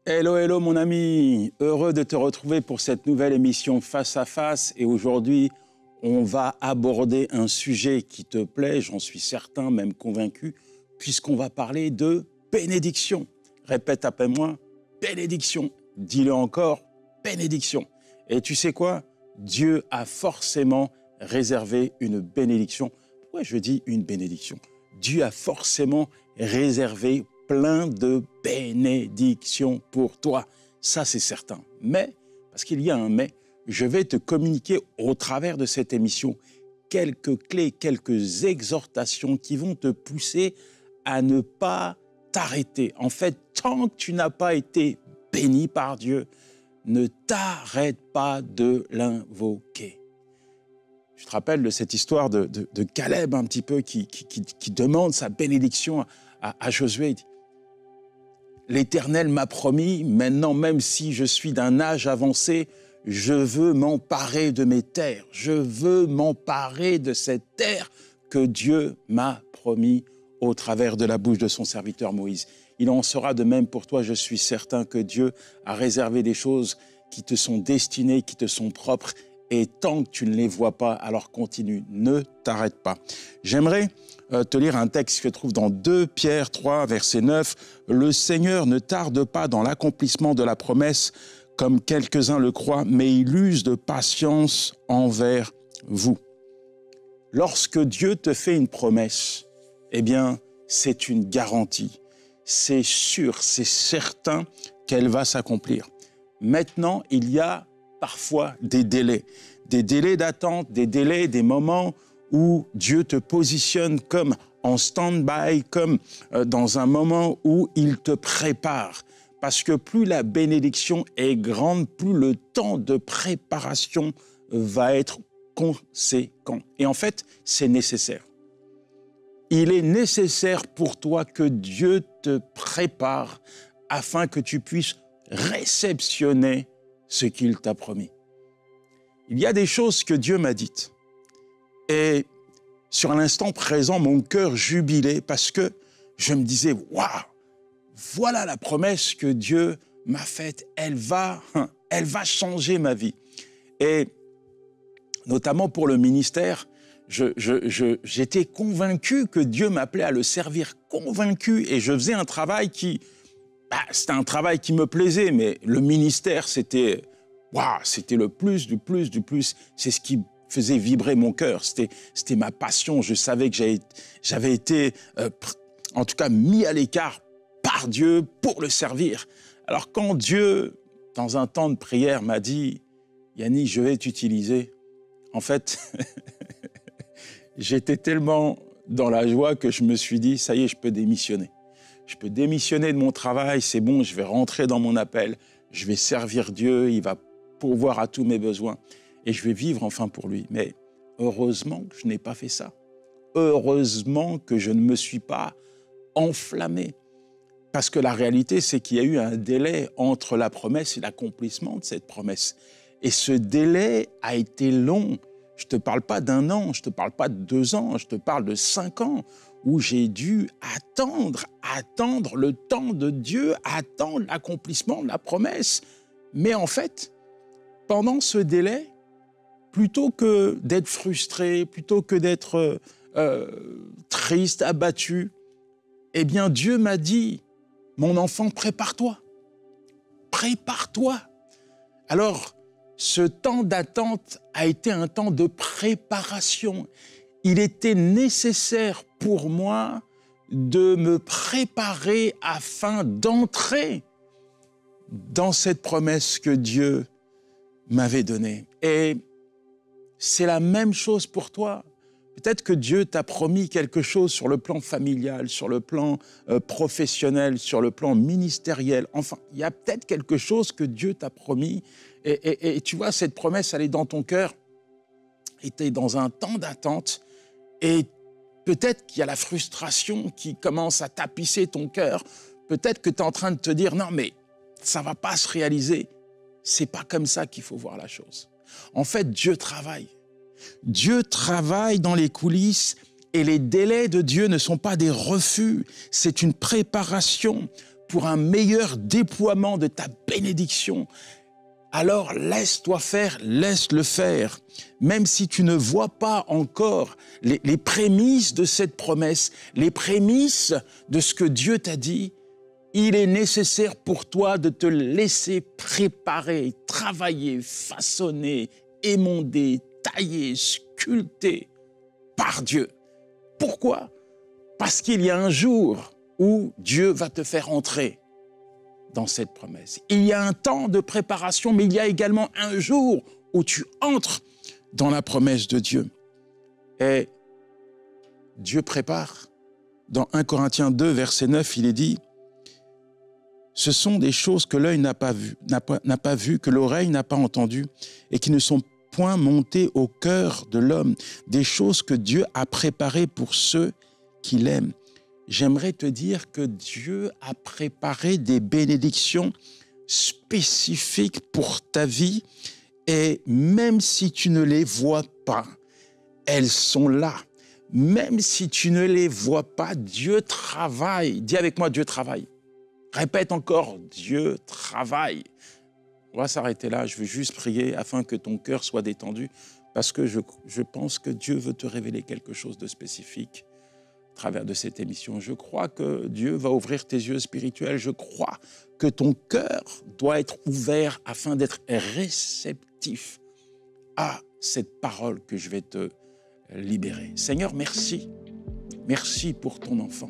Hello, hello mon ami, heureux de te retrouver pour cette nouvelle émission Face à Face. Et aujourd'hui, on va aborder un sujet qui te plaît, j'en suis certain, même convaincu, puisqu'on va parler de bénédiction. Répète après moi, bénédiction. Dis-le encore, bénédiction. Et tu sais quoi? Dieu a forcément réservé une bénédiction. Pourquoi je dis une bénédiction? Dieu a forcément réservé plein de bénédictions pour toi. Ça, c'est certain. Mais, parce qu'il y a un mais, je vais te communiquer au travers de cette émission quelques clés, quelques exhortations qui vont te pousser à ne pas t'arrêter. En fait, tant que tu n'as pas été béni par Dieu, ne t'arrête pas de l'invoquer. Je te rappelle de cette histoire de Caleb un petit peu qui demande sa bénédiction à Josué. L'Éternel m'a promis, maintenant même si je suis d'un âge avancé, je veux m'emparer de mes terres. Je veux m'emparer de cette terre que Dieu m'a promis au travers de la bouche de son serviteur Moïse. Il en sera de même pour toi. Je suis certain que Dieu a réservé des choses qui te sont destinées, qui te sont propres. Et tant que tu ne les vois pas, alors continue, ne t'arrête pas. J'aimerais te lire un texte que je trouve dans 2 Pierre 3, verset 9. « Le Seigneur ne tarde pas dans l'accomplissement de la promesse, comme quelques-uns le croient, mais il use de patience envers vous. » Lorsque Dieu te fait une promesse, eh bien, c'est une garantie. C'est sûr, c'est certain qu'elle va s'accomplir. Maintenant, il y a parfois des délais d'attente, des délais, des moments où Dieu te positionne comme en stand-by, comme dans un moment où il te prépare. Parce que plus la bénédiction est grande, plus le temps de préparation va être conséquent. Et en fait, c'est nécessaire. Il est nécessaire pour toi que Dieu te prépare afin que tu puisses réceptionner ce qu'il t'a promis. Il y a des choses que Dieu m'a dites. Et sur l'instant présent, mon cœur jubilait parce que je me disais, waouh, voilà la promesse que Dieu m'a faite. Elle va changer ma vie. Et notamment pour le ministère, j'étais convaincu que Dieu m'appelait à le servir, convaincu. Et je faisais un travail c'était un travail qui me plaisait, mais le ministère, c'était le plus, du plus, du plus. C'est ce qui faisait vibrer mon cœur. C'était ma passion. Je savais que j'avais été, en tout cas, mis à l'écart par Dieu pour le servir. Alors quand Dieu, dans un temps de prière, m'a dit « Yannick, je vais t'utiliser », en fait, j'étais tellement dans la joie que je me suis dit « Ça y est, je peux démissionner. Je peux démissionner de mon travail, c'est bon, je vais rentrer dans mon appel, je vais servir Dieu, il va pourvoir à tous mes besoins et je vais vivre enfin pour lui. » Mais heureusement que je n'ai pas fait ça. Heureusement que je ne me suis pas enflammé. Parce que la réalité, c'est qu'il y a eu un délai entre la promesse et l'accomplissement de cette promesse. Et ce délai a été long. Je ne te parle pas d'1 an, je ne te parle pas de 2 ans, je te parle de 5 ans où j'ai dû attendre le temps de Dieu, attendre l'accomplissement de la promesse. Mais en fait, pendant ce délai, plutôt que d'être frustré, plutôt que d'être triste, abattu, eh bien Dieu m'a dit, mon enfant, prépare-toi. Prépare-toi. Alors, ce temps d'attente a été un temps de préparation. Il était nécessaire pour moi de me préparer afin d'entrer dans cette promesse que Dieu m'avait donnée. Et c'est la même chose pour toi. Peut-être que Dieu t'a promis quelque chose sur le plan familial, sur le plan professionnel, sur le plan ministériel. Enfin, il y a peut-être quelque chose que Dieu t'a promis. Et tu vois, cette promesse, elle est dans ton cœur. Et tu es dans un temps d'attente. Et peut-être qu'il y a la frustration qui commence à tapisser ton cœur. Peut-être que tu es en train de te dire, non, mais ça ne va pas se réaliser. Ce n'est pas comme ça qu'il faut voir la chose. En fait, Dieu travaille. Dieu travaille dans les coulisses et les délais de Dieu ne sont pas des refus, c'est une préparation pour un meilleur déploiement de ta bénédiction, alors laisse-toi faire, laisse-le faire. Même si tu ne vois pas encore les prémices de cette promesse, les prémices de ce que Dieu t'a dit, il est nécessaire pour toi de te laisser préparer, travailler, façonner, émonder, tailler, sculpter par Dieu. Pourquoi? Parce qu'il y a un jour où Dieu va te faire entrer dans cette promesse. Il y a un temps de préparation, mais il y a également un jour où tu entres dans la promesse de Dieu. Et Dieu prépare. Dans 1 Corinthiens 2, verset 9, il est dit « Ce sont des choses que l'œil n'a pas vues, que l'oreille n'a pas entendues, et qui ne sont point montées au cœur de l'homme, des choses que Dieu a préparées pour ceux qui l'aiment. » J'aimerais te dire que Dieu a préparé des bénédictions spécifiques pour ta vie et même si tu ne les vois pas, elles sont là. Même si tu ne les vois pas, Dieu travaille. Dis avec moi, Dieu travaille. Répète encore, Dieu travaille. On va s'arrêter là, je veux juste prier afin que ton cœur soit détendu parce que je pense que Dieu veut te révéler quelque chose de spécifique à travers de cette émission. Je crois que Dieu va ouvrir tes yeux spirituels. Je crois que ton cœur doit être ouvert afin d'être réceptif à cette parole que je vais te libérer. Seigneur, merci. Merci pour ton enfant.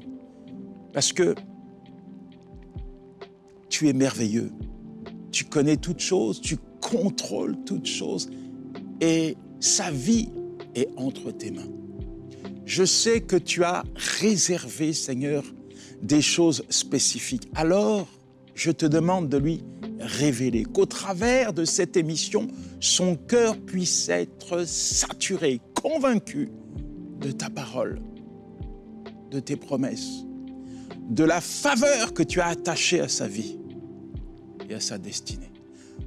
Parce que tu es merveilleux. Tu connais toutes choses, tu contrôles toutes choses et sa vie est entre tes mains. Je sais que tu as réservé, Seigneur, des choses spécifiques. Alors, je te demande de lui révéler, qu'au travers de cette émission, son cœur puisse être saturé, convaincu de ta parole, de tes promesses, de la faveur que tu as attachée à sa vie et à sa destinée.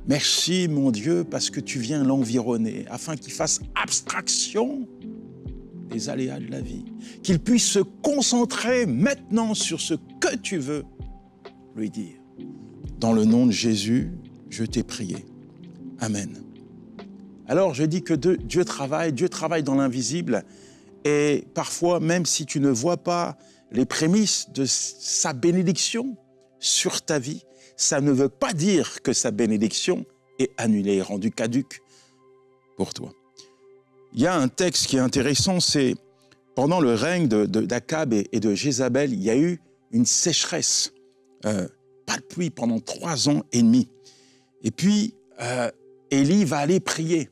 Merci, mon Dieu, parce que tu viens l'environner afin qu'il fasse abstraction des aléas de la vie, qu'il puisse se concentrer maintenant sur ce que tu veux lui dire. Dans le nom de Jésus, je t'ai prié. Amen. Alors, je dis que Dieu travaille dans l'invisible et parfois, même si tu ne vois pas les prémices de sa bénédiction sur ta vie, ça ne veut pas dire que sa bénédiction est annulée, rendue caduque pour toi. Il y a un texte qui est intéressant, c'est pendant le règne d'Akab et de Jézabel, il y a eu une sécheresse, pas de pluie pendant 3 ans et demi. Et puis, Élie va aller prier.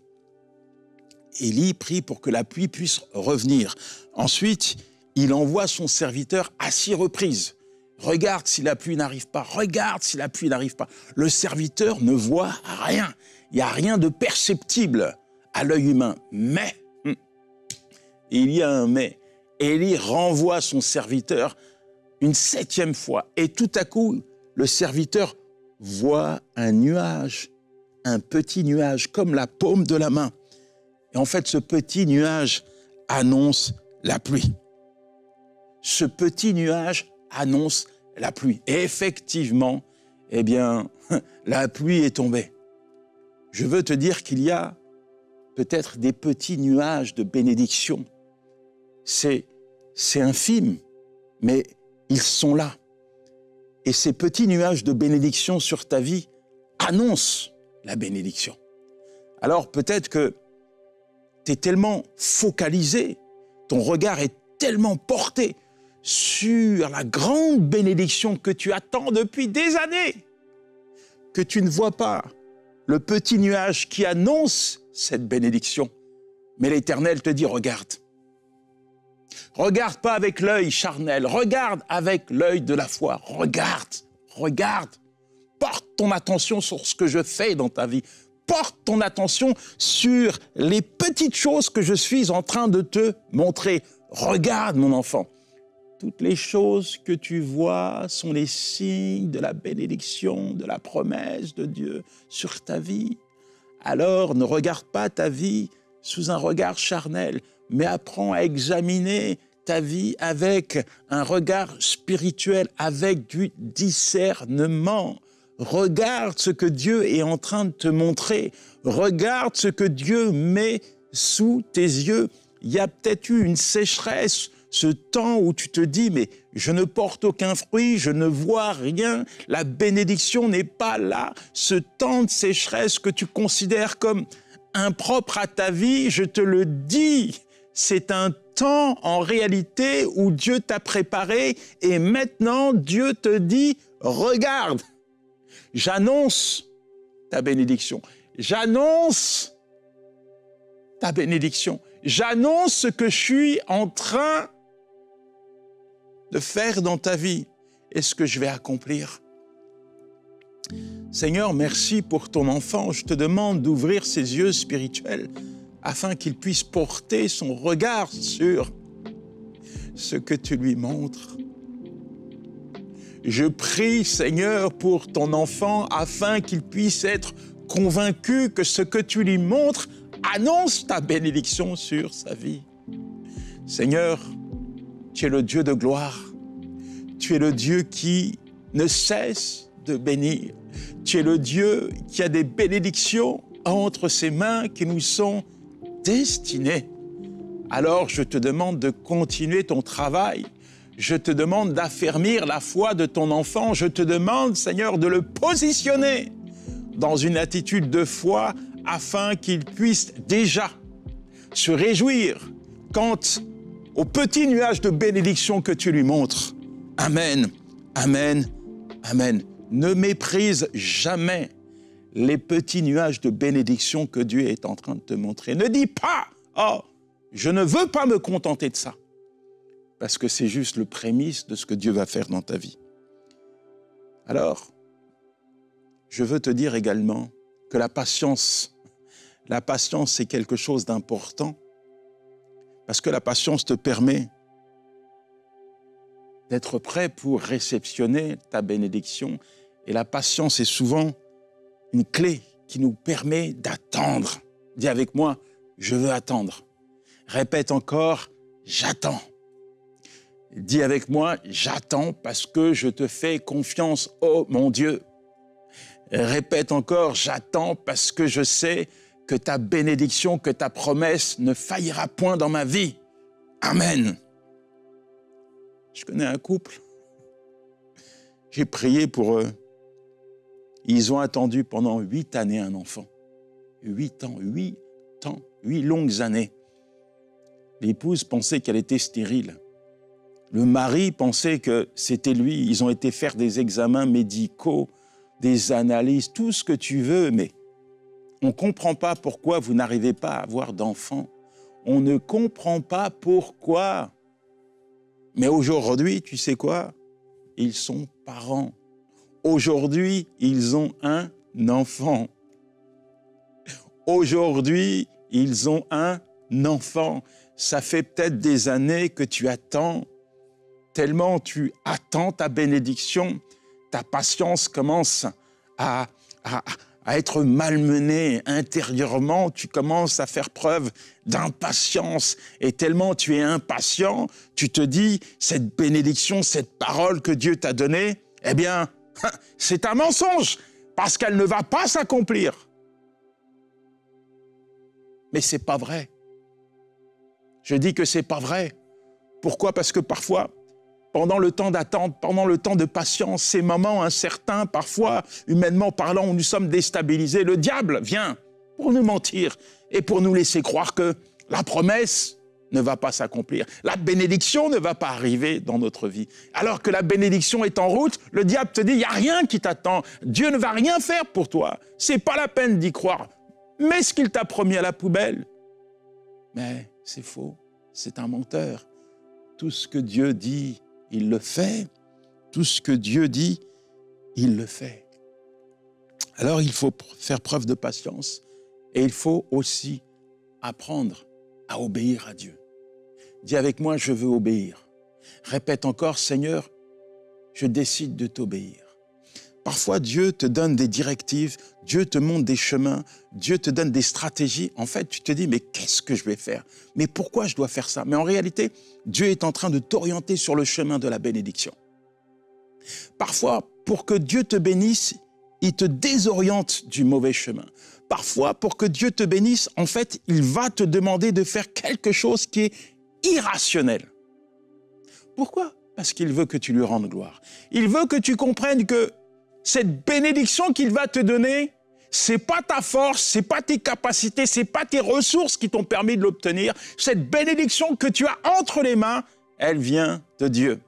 Élie prie pour que la pluie puisse revenir. Ensuite, il envoie son serviteur à 6 reprises. Regarde si la pluie n'arrive pas, regarde si la pluie n'arrive pas. Le serviteur ne voit rien. Il n'y a rien de perceptible à l'œil humain. Mais, il y a un mais. Élie renvoie son serviteur une 7e fois. Et tout à coup, le serviteur voit un nuage, un petit nuage, comme la paume de la main. Et en fait, ce petit nuage annonce la pluie. Ce petit nuage annonce la pluie. Et effectivement, eh bien, la pluie est tombée. Je veux te dire qu'il y a peut-être des petits nuages de bénédiction. C'est infime, mais ils sont là. Et ces petits nuages de bénédiction sur ta vie annoncent la bénédiction. Alors peut-être que tu es tellement focalisé, ton regard est tellement porté sur la grande bénédiction que tu attends depuis des années, que tu ne vois pas le petit nuage qui annonce cette bénédiction. Mais l'Éternel te dit, regarde. Regarde pas avec l'œil charnel, regarde avec l'œil de la foi. Regarde, regarde. Porte ton attention sur ce que je fais dans ta vie. Porte ton attention sur les petites choses que je suis en train de te montrer. Regarde, mon enfant. Toutes les choses que tu vois sont les signes de la bénédiction, de la promesse de Dieu sur ta vie. Alors, ne regarde pas ta vie sous un regard charnel, mais apprends à examiner ta vie avec un regard spirituel, avec du discernement. Regarde ce que Dieu est en train de te montrer. Regarde ce que Dieu met sous tes yeux. Il y a peut-être eu une sécheresse, ce temps où tu te dis, mais je ne porte aucun fruit, je ne vois rien, la bénédiction n'est pas là. Ce temps de sécheresse que tu considères comme impropre à ta vie, je te le dis, c'est un temps en réalité où Dieu t'a préparé et maintenant Dieu te dit, regarde, j'annonce ta bénédiction, j'annonce ta bénédiction, j'annonce ce que je suis en train de faire dans ta vie et ce que je vais accomplir. Seigneur, merci pour ton enfant. Je te demande d'ouvrir ses yeux spirituels afin qu'il puisse porter son regard sur ce que tu lui montres. Je prie, Seigneur, pour ton enfant afin qu'il puisse être convaincu que ce que tu lui montres annonce ta bénédiction sur sa vie. Seigneur, tu es le Dieu de gloire. Tu es le Dieu qui ne cesse de bénir. Tu es le Dieu qui a des bénédictions entre ses mains qui nous sont destinées. Alors je te demande de continuer ton travail. Je te demande d'affermir la foi de ton enfant. Je te demande, Seigneur, de le positionner dans une attitude de foi afin qu'il puisse déjà se réjouir quant au petit nuage de bénédiction que tu lui montres. Amen, amen, amen. Ne méprise jamais les petits nuages de bénédiction que Dieu est en train de te montrer. Ne dis pas, oh, je ne veux pas me contenter de ça. Parce que c'est juste le prémisse de ce que Dieu va faire dans ta vie. Alors, je veux te dire également que la patience, c'est quelque chose d'important. Parce que la patience te permet d'être prêt pour réceptionner ta bénédiction. Et la patience est souvent une clé qui nous permet d'attendre. Dis avec moi, je veux attendre. Répète encore, j'attends. Dis avec moi, j'attends parce que je te fais confiance, oh mon Dieu. Répète encore, j'attends parce que je sais que ta bénédiction, que ta promesse ne faillira point dans ma vie. Amen. Je connais un couple, j'ai prié pour eux. Ils ont attendu pendant 8 années un enfant. 8 ans, 8 longues années. L'épouse pensait qu'elle était stérile. Le mari pensait que c'était lui. Ils ont été faire des examens médicaux, des analyses, tout ce que tu veux, mais on ne comprend pas pourquoi vous n'arrivez pas à avoir d'enfants. On ne comprend pas pourquoi. Mais aujourd'hui, tu sais quoi? Ils sont parents. Aujourd'hui, ils ont un enfant. Aujourd'hui, ils ont un enfant. Ça fait peut-être des années que tu attends. Tellement tu attends ta bénédiction, ta patience commence à être malmenée intérieurement. Tu commences à faire preuve d'impatience. Et tellement tu es impatient, tu te dis, cette bénédiction, cette parole que Dieu t'a donnée, eh bien, c'est un mensonge, parce qu'elle ne va pas s'accomplir. Mais c'est pas vrai. Je dis que c'est pas vrai. Pourquoi? Parce que parfois, pendant le temps d'attente, pendant le temps de patience, ces moments incertains, parfois, humainement parlant, où nous sommes déstabilisés, le diable vient pour nous mentir et pour nous laisser croire que la promesse ne va pas s'accomplir. La bénédiction ne va pas arriver dans notre vie. Alors que la bénédiction est en route, le diable te dit, il n'y a rien qui t'attend. Dieu ne va rien faire pour toi. C'est pas la peine d'y croire. Mets ce qu'il t'a promis à la poubelle. Mais c'est faux. C'est un menteur. Tout ce que Dieu dit, il le fait. Tout ce que Dieu dit, il le fait. Alors il faut faire preuve de patience et il faut aussi apprendre à obéir à Dieu. Dis avec moi, je veux obéir. Répète encore, Seigneur, je décide de t'obéir. Parfois, Dieu te donne des directives, Dieu te montre des chemins, Dieu te donne des stratégies. En fait, tu te dis, mais qu'est-ce que je vais faire? Mais pourquoi je dois faire ça? Mais en réalité, Dieu est en train de t'orienter sur le chemin de la bénédiction. Parfois, pour que Dieu te bénisse, il te désoriente du mauvais chemin. Parfois, pour que Dieu te bénisse, en fait, il va te demander de faire quelque chose qui est irrationnel. Pourquoi? Parce qu'il veut que tu lui rendes gloire. Il veut que tu comprennes que cette bénédiction qu'il va te donner, c'est pas ta force, c'est pas tes capacités, c'est pas tes ressources qui t'ont permis de l'obtenir. Cette bénédiction que tu as entre les mains, elle vient de Dieu.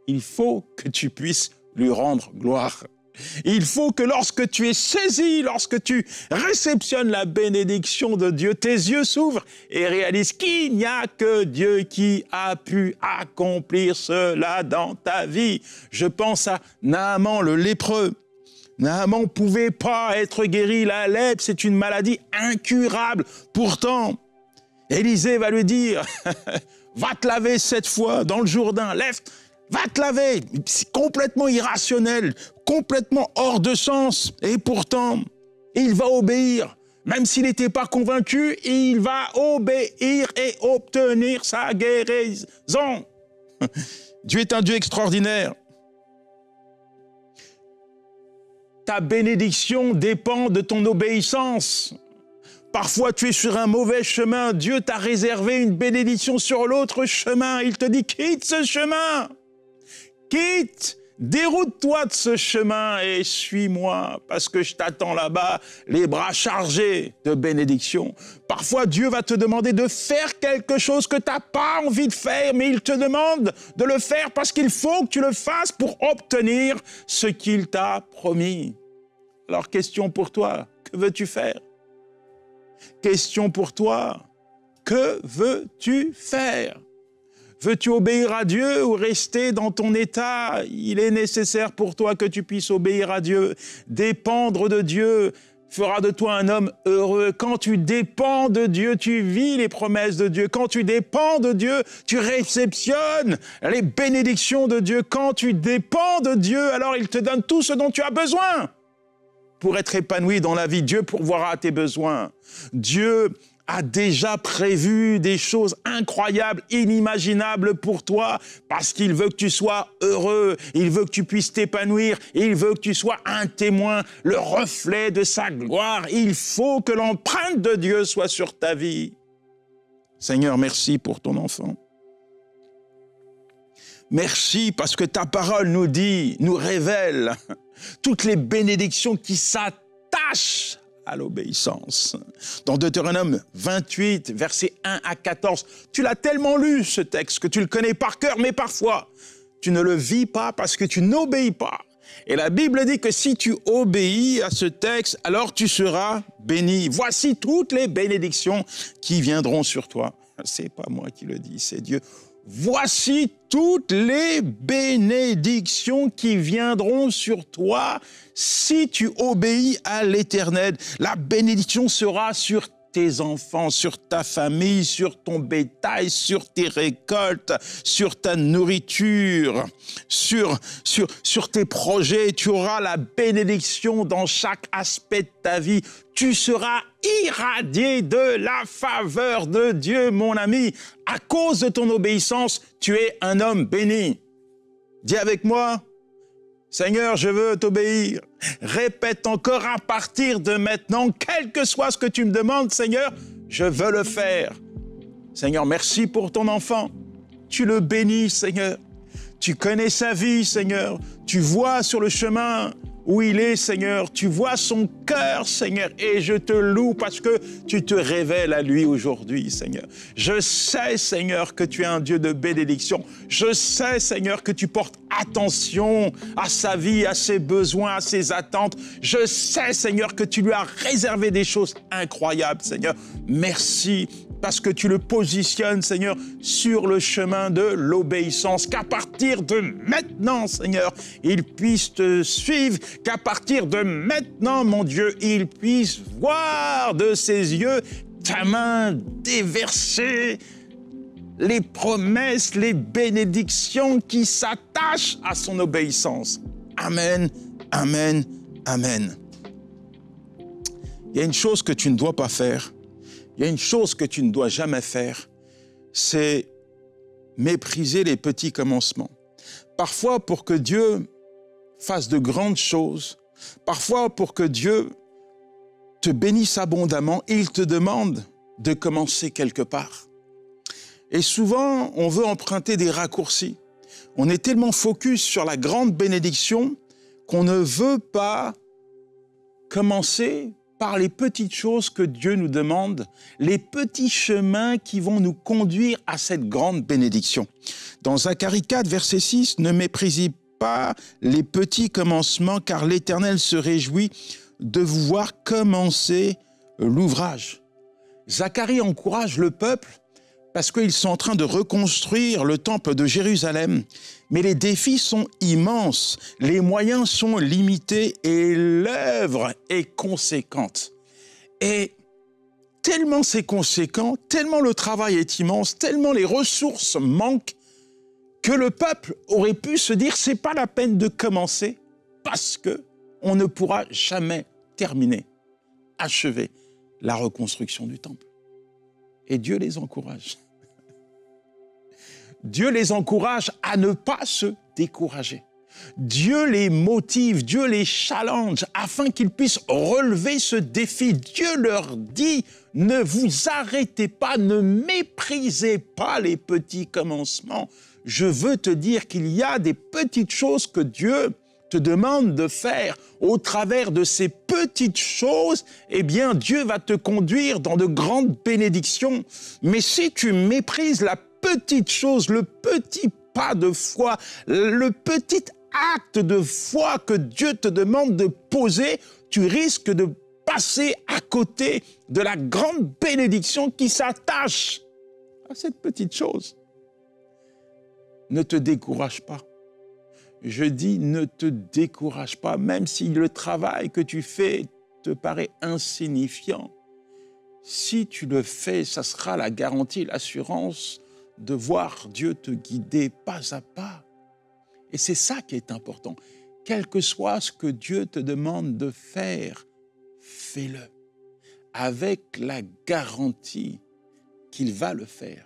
Il faut que tu puisses lui rendre gloire. Il faut que lorsque tu es saisi, lorsque tu réceptionnes la bénédiction de Dieu, tes yeux s'ouvrent et réalisent qu'il n'y a que Dieu qui a pu accomplir cela dans ta vie. Je pense à Naaman le lépreux. Naaman ne pouvait pas être guéri. La lèpre, c'est une maladie incurable. Pourtant, Élisée va lui dire « Va te laver 7 fois dans le Jourdain, lève, va te laver !» C'est complètement irrationnel, complètement hors de sens. Et pourtant, il va obéir. Même s'il n'était pas convaincu, il va obéir et obtenir sa guérison. Dieu est un Dieu extraordinaire. Ta bénédiction dépend de ton obéissance. Parfois, tu es sur un mauvais chemin. Dieu t'a réservé une bénédiction sur l'autre chemin. Il te dit, quitte ce chemin. Quitte, déroute-toi de ce chemin et suis-moi, parce que je t'attends là-bas, les bras chargés de bénédiction. Parfois, Dieu va te demander de faire quelque chose que tu n'as pas envie de faire, mais il te demande de le faire parce qu'il faut que tu le fasses pour obtenir ce qu'il t'a promis. Alors, question pour toi, que veux-tu faire? Question pour toi, que veux-tu faire? Veux-tu obéir à Dieu ou rester dans ton état? Il est nécessaire pour toi que tu puisses obéir à Dieu. Dépendre de Dieu fera de toi un homme heureux. Quand tu dépends de Dieu, tu vis les promesses de Dieu. Quand tu dépends de Dieu, tu réceptionnes les bénédictions de Dieu. Quand tu dépends de Dieu, alors il te donne tout ce dont tu as besoin pour être épanoui dans la vie. Dieu pourvoira à tes besoins. Dieu a déjà prévu des choses incroyables, inimaginables pour toi, parce qu'il veut que tu sois heureux, il veut que tu puisses t'épanouir, il veut que tu sois un témoin, le reflet de sa gloire. Il faut que l'empreinte de Dieu soit sur ta vie. Seigneur, merci pour ton enfant. Merci parce que ta parole nous dit, nous révèle toutes les bénédictions qui s'attachent à l'obéissance. Dans Deutéronome 28, versets 1 à 14, tu l'as tellement lu ce texte que tu le connais par cœur, mais parfois tu ne le vis pas parce que tu n'obéis pas. Et la Bible dit que si tu obéis à ce texte, alors tu seras béni. Voici toutes les bénédictions qui viendront sur toi. C'est pas moi qui le dis, c'est Dieu. Voici toutes les bénédictions qui viendront sur toi si tu obéis à l'Éternel. La bénédiction sera sur tes enfants, sur ta famille, sur ton bétail, sur tes récoltes, sur ta nourriture, sur tes projets. Tu auras la bénédiction dans chaque aspect de ta vie. Tu seras irradié de la faveur de Dieu, mon ami. À cause de ton obéissance, tu es un homme béni. Dis avec moi, Seigneur, je veux t'obéir. Répète encore à partir de maintenant, quel que soit ce que tu me demandes, Seigneur, je veux le faire. Seigneur, merci pour ton enfant. Tu le bénis, Seigneur. Tu connais sa vie, Seigneur. Tu vois sur le chemin où il est, Seigneur. Tu vois son cœur, Seigneur. Et je te loue parce que tu te révèles à lui aujourd'hui, Seigneur. Je sais, Seigneur, que tu es un Dieu de bénédiction. Je sais, Seigneur, que tu portes attention à sa vie, à ses besoins, à ses attentes. Je sais, Seigneur, que tu lui as réservé des choses incroyables, Seigneur. Merci parce que tu le positionnes, Seigneur, sur le chemin de l'obéissance. Qu'à partir de maintenant, Seigneur, il puisse te suivre. Qu'à partir de maintenant, mon Dieu, il puisse voir de ses yeux ta main déverser les promesses, les bénédictions qui s'attachent à son obéissance. Amen Amen, amen. Il y a une chose que tu ne dois pas faire, il y a une chose que tu ne dois jamais faire, c'est mépriser les petits commencements. Parfois, pour que Dieu fasse de grandes choses, parfois pour que Dieu te bénisse abondamment, il te demande de commencer quelque part. Et souvent, on veut emprunter des raccourcis. On est tellement focus sur la grande bénédiction qu'on ne veut pas commencer par les petites choses que Dieu nous demande, les petits chemins qui vont nous conduire à cette grande bénédiction. Dans Zacharie 4, verset 6, « Ne méprisez pas les petits commencements, car l'Éternel se réjouit de vous voir commencer l'ouvrage. » Zacharie encourage le peuple parce qu'ils sont en train de reconstruire le temple de Jérusalem. Mais les défis sont immenses, les moyens sont limités et l'œuvre est conséquente. Et tellement c'est conséquent, tellement le travail est immense, tellement les ressources manquent, que le peuple aurait pu se dire « c'est pas la peine de commencer parce qu'on ne pourra jamais terminer, achever la reconstruction du temple. » Et Dieu les encourage. Dieu les encourage à ne pas se décourager. Dieu les motive, Dieu les challenge afin qu'ils puissent relever ce défi. Dieu leur dit, ne vous arrêtez pas, ne méprisez pas les petits commencements. Je veux te dire qu'il y a des petites choses que Dieu te demande de faire. Au travers de ces petites choses, eh bien, Dieu va te conduire dans de grandes bénédictions. Mais si tu méprises la petite chose, le petit pas de foi, le petit acte de foi que Dieu te demande de poser, tu risques de passer à côté de la grande bénédiction qui s'attache à cette petite chose. Ne te décourage pas. Je dis, ne te décourage pas, même si le travail que tu fais te paraît insignifiant. Si tu le fais, ça sera la garantie, l'assurance de voir Dieu te guider pas à pas. Et c'est ça qui est important. Quel que soit ce que Dieu te demande de faire, fais-le. Avec la garantie qu'il va le faire.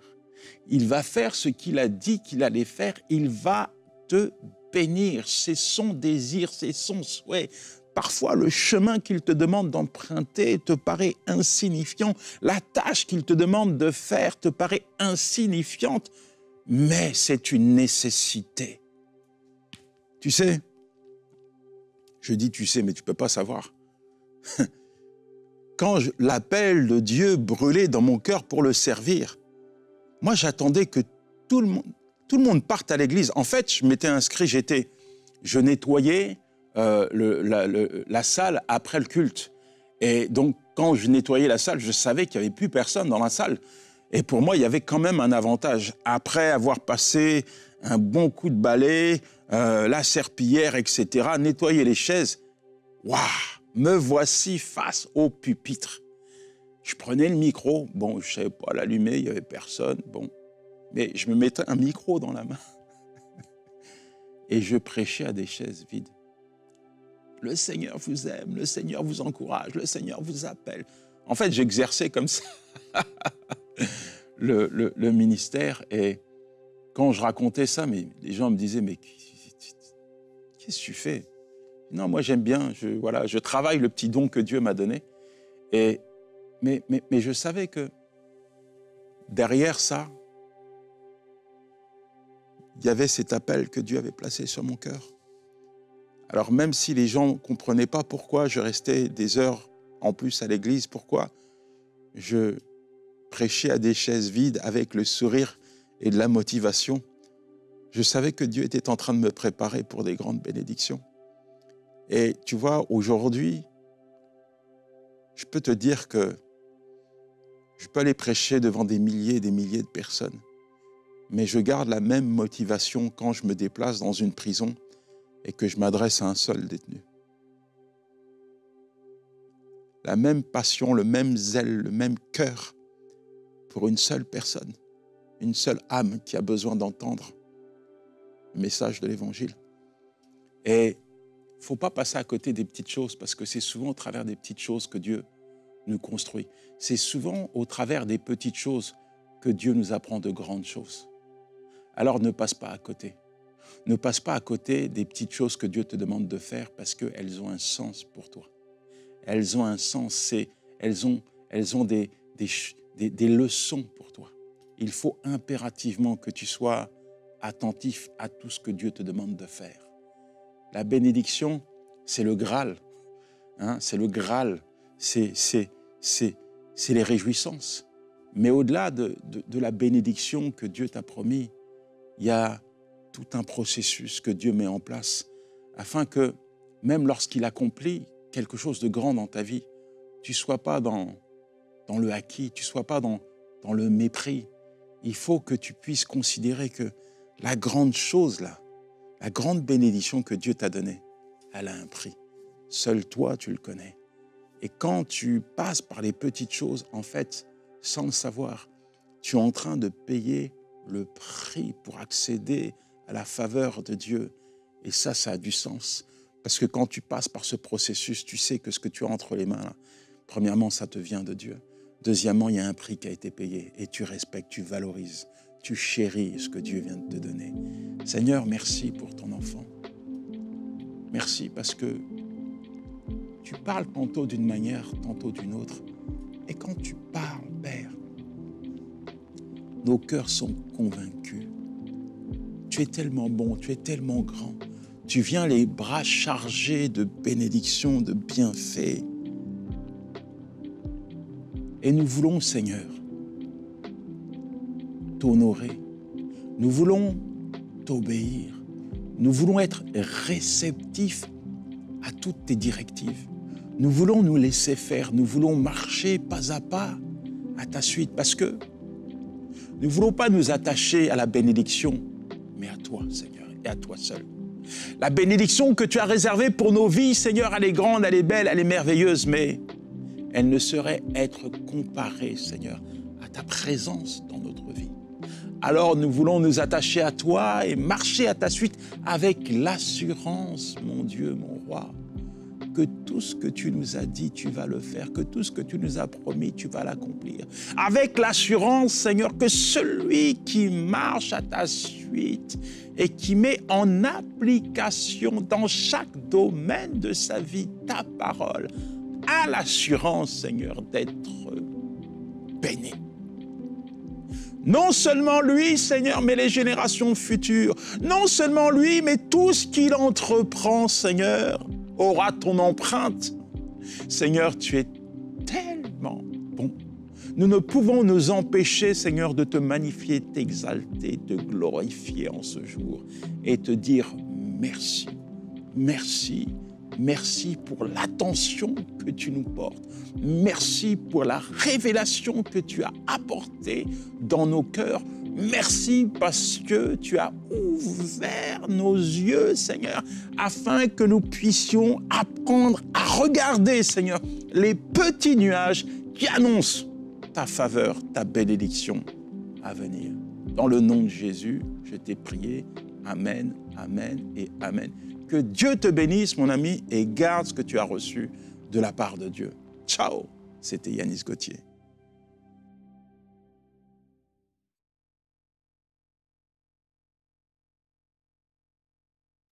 Il va faire ce qu'il a dit qu'il allait faire. Il va te bénir. C'est son désir, c'est son souhait. Parfois, le chemin qu'il te demande d'emprunter te paraît insignifiant. La tâche qu'il te demande de faire te paraît insignifiante. Mais c'est une nécessité. Tu sais, je dis tu sais, mais tu ne peux pas savoir. Quand l'appel de Dieu brûlait dans mon cœur pour le servir, moi j'attendais que tout le monde parte à l'église. En fait, je m'étais inscrit, je nettoyais la salle après le culte. Et donc, quand je nettoyais la salle, je savais qu'il n'y avait plus personne dans la salle. Et pour moi, il y avait quand même un avantage. Après avoir passé un bon coup de balai, la serpillière, etc., nettoyer les chaises, waouh, me voici face au pupitre. Je prenais le micro, bon, je ne savais pas l'allumer, il n'y avait personne, bon, mais je me mettais un micro dans la main et je prêchais à des chaises vides. Le Seigneur vous aime, le Seigneur vous encourage, le Seigneur vous appelle. En fait, j'exerçais comme ça le ministère et quand je racontais ça, mais les gens me disaient, mais qu'est-ce que tu fais? Non, moi j'aime bien, je travaille le petit don que Dieu m'a donné. Mais je savais que derrière ça, il y avait cet appel que Dieu avait placé sur mon cœur. Alors même si les gens ne comprenaient pas pourquoi je restais des heures en plus à l'église, pourquoi je prêchais à des chaises vides avec le sourire et de la motivation, je savais que Dieu était en train de me préparer pour des grandes bénédictions. Et tu vois, aujourd'hui, je peux te dire que je peux aller prêcher devant des milliers et des milliers de personnes, mais je garde la même motivation quand je me déplace dans une prison et que je m'adresse à un seul détenu. La même passion, le même zèle, le même cœur pour une seule personne, une seule âme qui a besoin d'entendre le message de l'Évangile. Et ne faut pas passer à côté des petites choses parce que c'est souvent au travers des petites choses que Dieu nous construit. C'est souvent au travers des petites choses que Dieu nous apprend de grandes choses. Alors ne passe pas à côté. Ne passe pas à côté des petites choses que Dieu te demande de faire parce qu'elles ont un sens pour toi. Elles ont un sens, elles ont des leçons pour toi. Il faut impérativement que tu sois attentif à tout ce que Dieu te demande de faire. La bénédiction, c'est le Graal. Hein, c'est le Graal. C'est les réjouissances. Mais au-delà de la bénédiction que Dieu t'a promis, il y a tout un processus que Dieu met en place afin que, même lorsqu'il accomplit quelque chose de grand dans ta vie, tu ne sois pas dans le acquis, tu ne sois pas dans le mépris. Il faut que tu puisses considérer que la grande chose, là, la grande bénédiction que Dieu t'a donnée, elle a un prix. Seul toi, tu le connais. Et quand tu passes par les petites choses, en fait, sans le savoir, tu es en train de payer le prix pour accéder à la faveur de Dieu. Et ça a du sens. Parce que quand tu passes par ce processus, tu sais que ce que tu as entre les mains, là, premièrement, ça te vient de Dieu. Deuxièmement, il y a un prix qui a été payé et tu respectes, tu valorises, tu chéris ce que Dieu vient de te donner. Seigneur, merci pour ton enfant. Merci parce que tu parles tantôt d'une manière, tantôt d'une autre. Et quand tu parles, Père, nos cœurs sont convaincus. Tu es tellement bon, tu es tellement grand. Tu viens les bras chargés de bénédictions, de bienfaits. Et nous voulons, Seigneur, t'honorer. Nous voulons t'obéir. Nous voulons être réceptifs à toutes tes directives. Nous voulons nous laisser faire. Nous voulons marcher pas à pas à ta suite parce que nous ne voulons pas nous attacher à la bénédiction, mais à toi, Seigneur, et à toi seul. La bénédiction que tu as réservée pour nos vies, Seigneur, elle est grande, elle est belle, elle est merveilleuse, mais elle ne saurait être comparée, Seigneur, à ta présence dans notre vie. Alors nous voulons nous attacher à toi et marcher à ta suite avec l'assurance, mon Dieu, mon roi, que tout ce que tu nous as dit, tu vas le faire, que tout ce que tu nous as promis, tu vas l'accomplir. Avec l'assurance, Seigneur, que celui qui marche à ta suite et qui met en application dans chaque domaine de sa vie ta parole, a l'assurance, Seigneur, d'être béni. Non seulement lui, Seigneur, mais les générations futures. Non seulement lui, mais tout ce qu'il entreprend, Seigneur, aura ton empreinte. Seigneur, tu es tellement bon. Nous ne pouvons nous empêcher, Seigneur, de te magnifier, t'exalter, te glorifier en ce jour et te dire merci, merci, merci pour l'attention que tu nous portes. Merci pour la révélation que tu as apportée dans nos cœurs. Merci parce que tu as ouvert nos yeux, Seigneur, afin que nous puissions apprendre à regarder, Seigneur, les petits nuages qui annoncent ta faveur, ta bénédiction à venir. Dans le nom de Jésus, je t'ai prié. Amen, amen et amen. Que Dieu te bénisse, mon ami, et garde ce que tu as reçu de la part de Dieu. Ciao, c'était Yanis Gauthier.